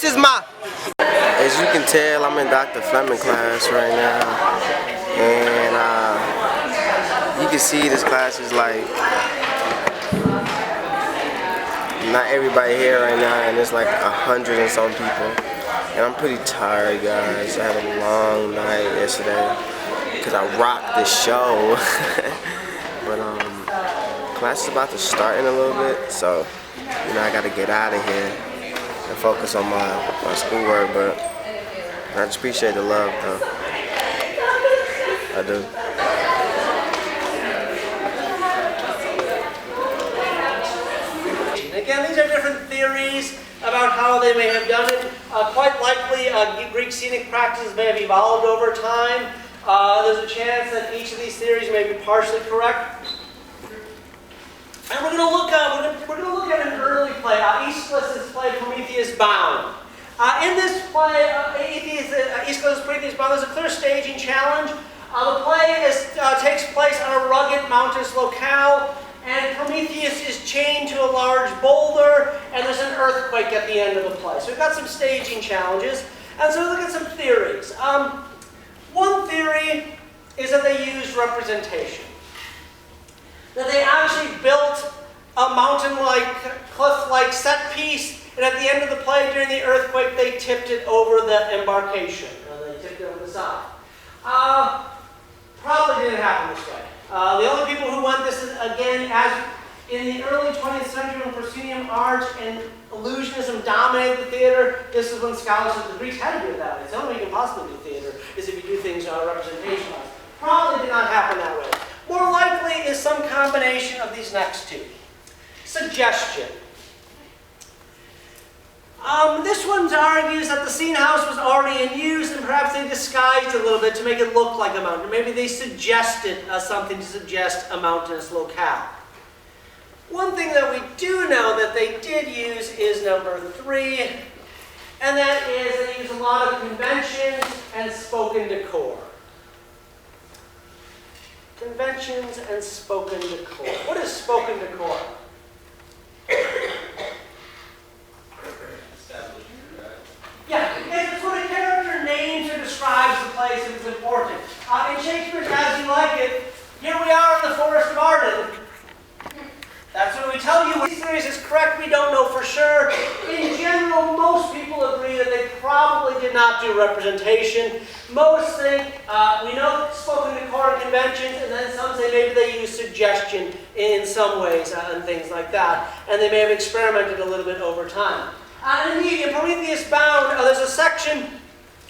This is my... As you can tell, I'm in Dr. Fleming class right now, and you can see this class is like, not everybody here right now, and it's like 100 and some people, and I'm pretty tired, guys. I had a long night yesterday, because I rocked the show, but class is about to start in a little bit, so, you know, I gotta get out of here and focus on my schoolwork, but I just appreciate the love, though. I do. Again, these are different theories about how they may have done it. Quite likely, Greek scenic practices may have evolved over time. There's a chance that each of these theories may be partially correct. And we're going to look at an early play, Aeschylus' play Prometheus Bound. In this play, Aeschylus' Prometheus Bound, there's a clear staging challenge. The play takes place on a rugged mountainous locale, and Prometheus is chained to a large boulder, and there's an earthquake at the end of the play. So we've got some staging challenges, and so we'll look at some theories. One theory is that they used representation. That they actually built a mountain-like, cliff-like set piece, and at the end of the play, during the earthquake, they tipped it over the embarkation. They tipped it over the side. Probably didn't happen this way. The only people who went this is, again, as in the early 20th century when proscenium art and illusionism dominated the theater, this is when scholars said the Greeks had to do it that way. It's the only way you can possibly do theater is if you do things representation-wise. Probably did not happen that way. More likely is some combination of these next two. Suggestion. This one argues that the scene house was already in use and perhaps they disguised it a little bit to make it look like a mountain. Maybe they suggested something to suggest a mountainous locale. One thing that we do know that they did use is number 3, and that is they use a lot of conventions and spoken decor. Conventions and spoken decor. What is spoken decor? Yeah, it's when a character names or describes the place if it's important. In Shakespeare's As You Like It, here we are in the Forest of Arden. That's when we tell you this theory is correct, we don't know for sure. In general, most people agree that they probably did not do representation. Most think, we know spoken decor and conventions, and then some say maybe they use suggestion in some ways and things like that. And they may have experimented a little bit over time. Indeed, in Prometheus Bound, there's a section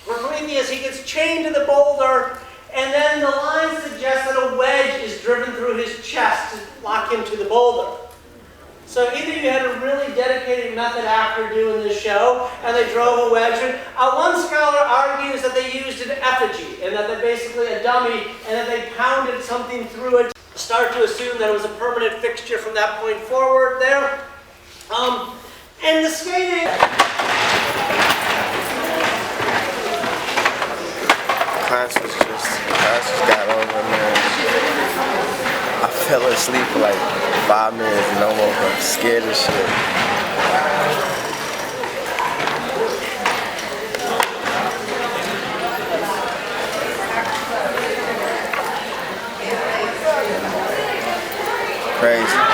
where Prometheus, he gets chained to the boulder, and then the line suggests that a wedge is driven through his chest to lock him to the boulder. So either you had a really dedicated method actor doing this show, and they drove a wedge in. One scholar argues that they used an effigy, and that they're basically a dummy, and that they pounded something through it. Start to assume that it was a permanent fixture from that point forward there. And the skating... Class just got over, man. I fell asleep for like 5 minutes and I woke up scared as shit. Crazy.